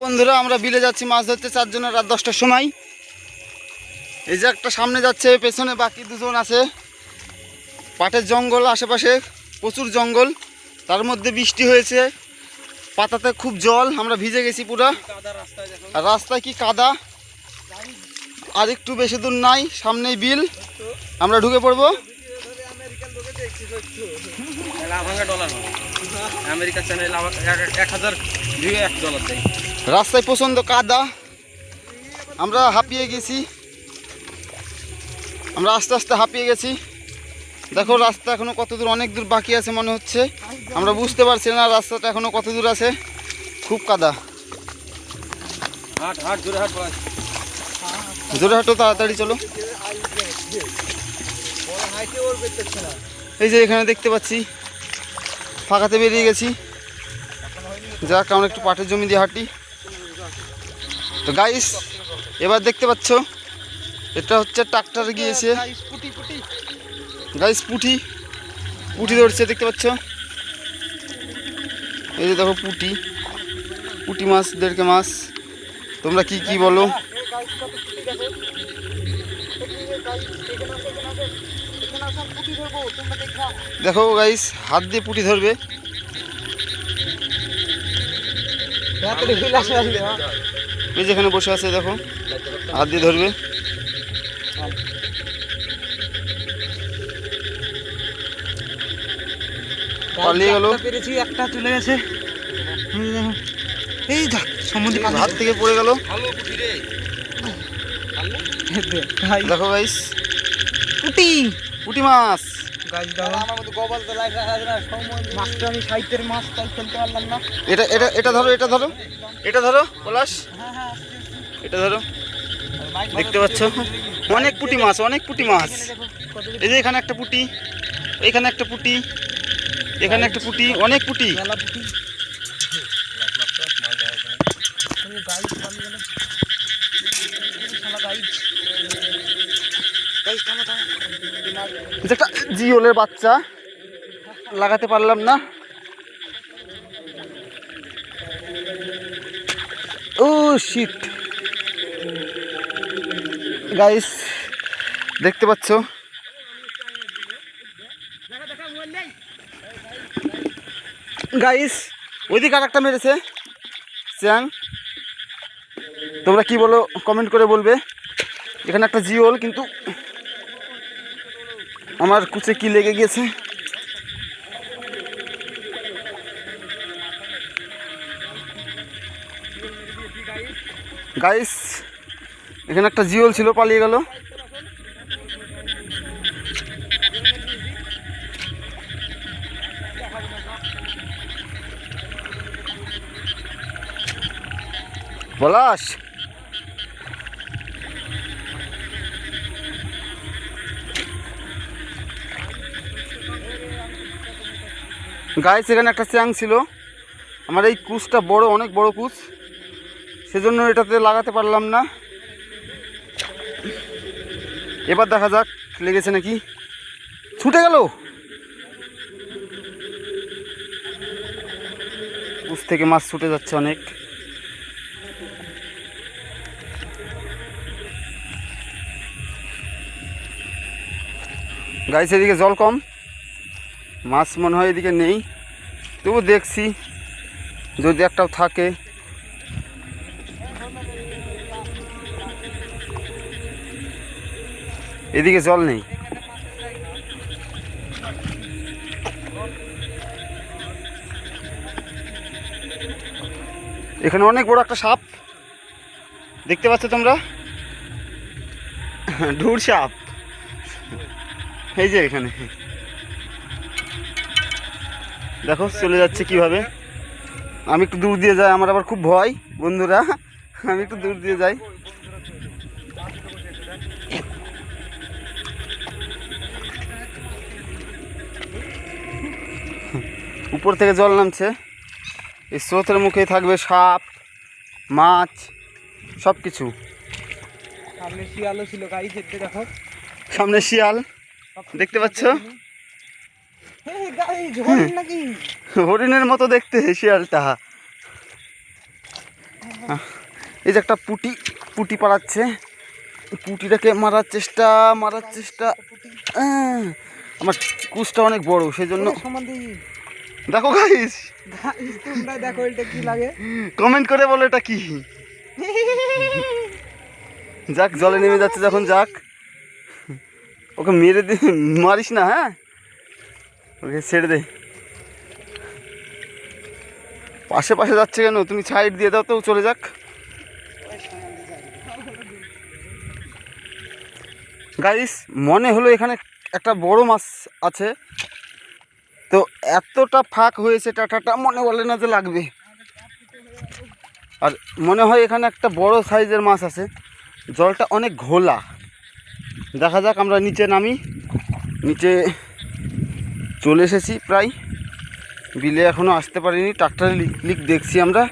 বন্ধুরা আমরা বিলে যাচ্ছি মাছ ধরতে, 4 জন রাত 10টার সময়। এই যে একটা সামনে যাচ্ছে, পেছনে বাকি 2 জন আছে। পাটের জঙ্গল, আশেপাশে প্রচুর জঙ্গল, তার মধ্যে বৃষ্টি হয়েছে, পাতাতে খুব জল, আমরা ভিজে গেছি পুরো। আর রাস্তায় কি কাদা, আর একটু বেশি দূর নাই, সামনেই বিল, আমরা ঢুকে পড়বো। রাস্তায় প্রচন্ড কাদা, আমরা হাঁপিয়ে গেছি, আমরা আস্তে আস্তে হাঁপিয়ে গেছি। দেখো রাস্তা এখনো কত দূর, অনেক দূর বাকি আছে মনে হচ্ছে, আমরা বুঝতে পারছি না রাস্তাটা এখনো কত দূর আছে, খুব কাদা। জোরে হাঁটো, তাড়াতাড়ি চলো। এই যে এখানে দেখতে পাচ্ছি ফাঁকাতে বেরিয়ে গেছি, যাক আমরা একটু পাটের জমি দিয়ে হাঁটি। তো গাইস এবার দেখতে পাচ্ছ এটা হচ্ছে ট্রাক্টর গিয়েছে, গাইস পুঁটি পুঁটি ধরছে, দেখতে পাচ্ছ। এই যে দেখো পুঁটি মাছ, 1.5 মাছ। তোমরা কি বলো? দেখো গাইস হাত দিয়ে পুঁটি ধরবে, এই যেখানে বসে আছে দেখো, হাত দিয়ে ধরবে। পালিয়ে গেল, একটা চলে গেছে, এই হাত থেকে পড়ে গেল। দেখো গাইস পুঁটি মাছ। এটা ধরো পলাশ, এটা ধরো। দেখতে পাচ্ছ অনেক পুঁটি মাছ, অনেক পুঁটি মাছ। এই যে এখানে একটা পুঁটি, এখানে একটা পুঁটি, এখানে একটা পুঁটি, অনেক পুঁটি। একটা জিওলের বাচ্চা, লাগাতে পারলাম না। ও শিট গাইস, দেখতে পাচ্ছ গাইস, ওইদিকে আর একটা মেরেছে চ্যাং। তোমরা কি বলো কমেন্ট করে বলবে। এখানে একটা জিওল, কিন্তু আমার কুচে কি লেগে গেছে। গাইস এখানে একটা জিওল ছিল, পালিয়ে গেল। পলাশ গাইস এখানে একটা চ্যাং ছিল, আমার এই কুচটা বড়, অনেক বড় কুচ, সেজন্য এটাতে লাগাতে পারলাম না। এবার দেখা যাক লেগেছে নাকি। ছুটে গেল, কুচ থেকে মাছ ছুটে যাচ্ছে অনেক। গাইস এদিকে জল কম, মাছ মনে হয় এদিকে নেই, তবু দেখছি যদি একটাও থাকে। এদিকে জল নেই। এখানে অনেক বড় একটা সাপ, দেখতে পাচ্ছ তোমরা, ঢুর সাপ। এই যে এখানে দেখো চলে যাচ্ছে কিভাবে। আমি একটু দূর দিয়ে যাই, আমার আবার খুব ভয় বন্ধুরা, আমি একটু দূর দিয়ে যাই। উপর থেকে জল নামছে, এই স্রোতের মুখে থাকবে সাপ, মাছ, সব কিছু। সামনে শিয়ালও ছিল গাইস, দেখো সামনে শিয়াল, দেখতে পাচ্ছ। হরিণের মতো দেখতে শিয়ালটা। এই যে একটা পুটি পাড়াচ্ছে, পুটিটাকে মারার চেষ্টা আমার কুচটা অনেক বড়, সেই জন্য দেখো গাইস, দেখো এটা কি লাগে, কমেন্ট করে বলো এটা কি। যাক, জলে নেমে যাচ্ছে যখন, যাক, ওকে মেরে মারিস না, হ্যাঁ, ওকে ছেড়ে দে। পাশে পাশে যাচ্ছে কেন, তুমি সাইড দিয়ে দাও তো, চলে যাক। গাইস, মনে হলো এখানে একটা বড় মাছ আছে, তো এতটা ফাঁক হয়েছে টাটাটা, মনে বলে না যে লাগবে। আর মনে হয় এখানে একটা বড় সাইজের মাছ আছে, জলটা অনেক ঘোলা। দেখা যাক, আমরা নিচে নামি, নিচে চলে এসেছি প্রায়, বিলে এখনও আসতে পারিনি, ট্রাক্টরে লিক দেখছি আমরা,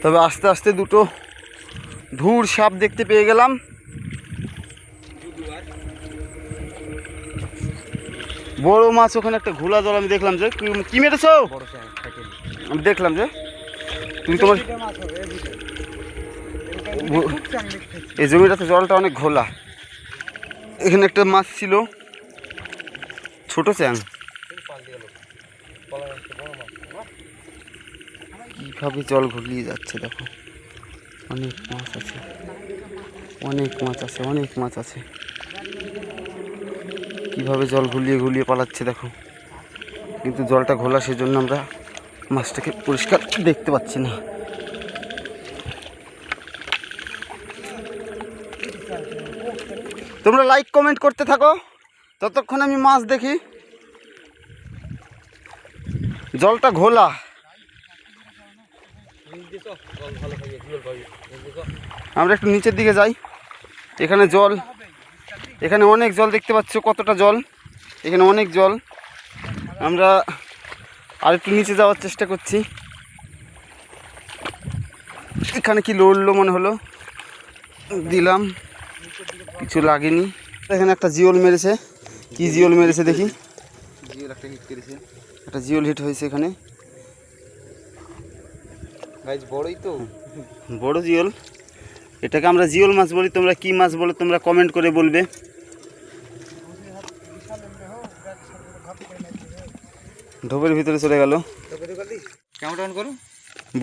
তবে আস্তে আস্তে দুটো ধূর সাপ দেখতে পেয়ে গেলাম। বড় মাছ, ওখানে একটা ঘোলা জল আমি দেখলাম, যে কি মেরেছ, আমি দেখলাম যে তুমি তোমার এই জমিটাতে জলটা অনেক ঘোলা। এখানে একটা মাছ ছিল, ছোট চ্যাং, কিভাবে জল ঘুলিয়ে যাচ্ছে দেখো, অনেক মাছ আছে, অনেক মাছ আছে, অনেক মাছ আছে, কিভাবে জল ঘুলিয়ে পালাচ্ছে দেখো। কিন্তু জলটা ঘোলা, সেজন্য আমরা মাছটাকে পরিষ্কার দেখতে পাচ্ছি না। তোমরা লাইক কমেন্ট করতে থাকো, ততক্ষণ আমি মাছ দেখি। জলটা ঘোলা, আমরা একটু নিচের দিকে যাই। এখানে জল, এখানে অনেক জল দেখতে পাচ্ছ, কতটা জল, এখানে অনেক জল। আমরা আর একটু নিচে যাওয়ার চেষ্টা করছি। এখানে কি লড়লো মনে হলো, দিলাম, কিছু লাগেনি। এখানে একটা জিওল মেরেছে, কি জিওল মেরেছে দেখি, জিওল একটা হিট করেছে, একটা জিওল হিট হয়েছে এখানে। বড়ই তো, বড় জিওল, এটাকে আমরা জিওল মাছ বলি। তোমরা কি মাছ বলো, তোমরা কমেন্ট করে বলবে। ঢোপের ভিতরে চলে গেল, কেমন করো,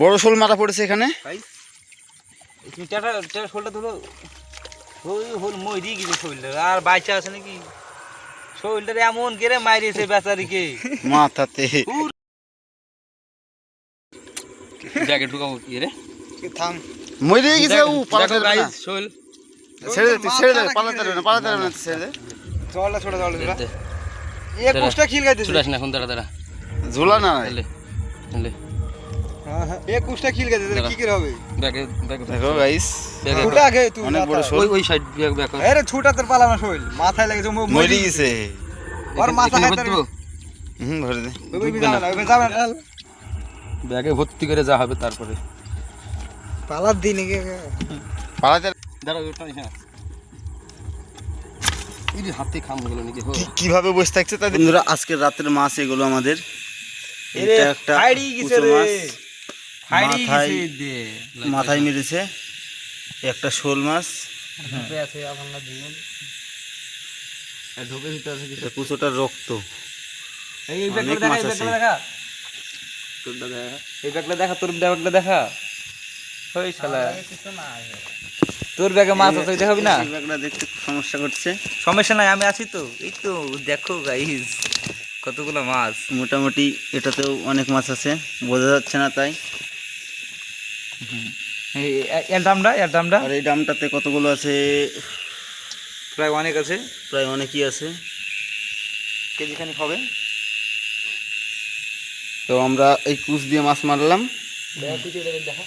বড় শোল মারা পড়েছে এখানে। শোলটা ধরো, মই দিয়ে গেছে শোলটা, আর বাইচা আছে নাকি, শোলটা এমন গেরে মারিয়েছে বেচারিকে মাথাতে। জ্যাকেট ঢুকাবো কি রে, থাম, মরে গেছে, ও পালাতে পারবে না, শোল ছেড়ে দে, তুই ছেড়ে দে, পালাতে পারবে না, পালাতে পারবে না, ছেড়ে দে। জলটা ছোট জল দে, এক কোষ্টা খিল গাইতে ছুটাস না, এখন দাঁড়া ঝোলা না, লে লে, হ্যাঁ হ্যাঁ, এক কোষ্টা খিল গাইতে কি করে হবে, দেখো গাইস, ছুটা আগে তুই, অনেক বড় শোল, ওই সাইড ব্যাক, আরে ছুটা তোর পালানো শোল, মাথায় লাগেছে, মরে গেছে, আর মাথা খাইতে ভরে দে, ওই যাবে না, ব্যাগে ভর্তি করে যা হবে তারপরে পালার দিন পালাতে। দাঁড়া ওটা না, এই হাতে খাম গেল নাকি, কিভাবে বসে থাকছে তাদের। বন্ধুরা, আজকের রাতের মাছ এগুলো আমাদের, এটা একটা কুচো মাছ, মাথায় মেরেছে, একটা শোল মাছ, কুচোটার রক্ত, অনেক মাছ আছে। এই ব্যাগটা দেখা, তোর ব্যাগটা দেখা, ওই শালা তোর ব্যাগে মাছ আছে, দেখাবি না, ব্যাগটা দেখতে সমস্যা করছে, সমস্যা নাই, আমি আছি তো, এই তো দেখো গাইস কতগুলো মাছ, মোটামুটি এটাতেও অনেক মাছ আছে, বোঝা যাচ্ছে না তাই। এর দামটা আর এই ডামটাতে কতগুলো আছে, প্রায় অনেক আছে, প্রায় অনেকই আছে, কেজি খানিক হবে। তো আমরা এই কুচ দিয়ে মাছ মারলাম। দেখা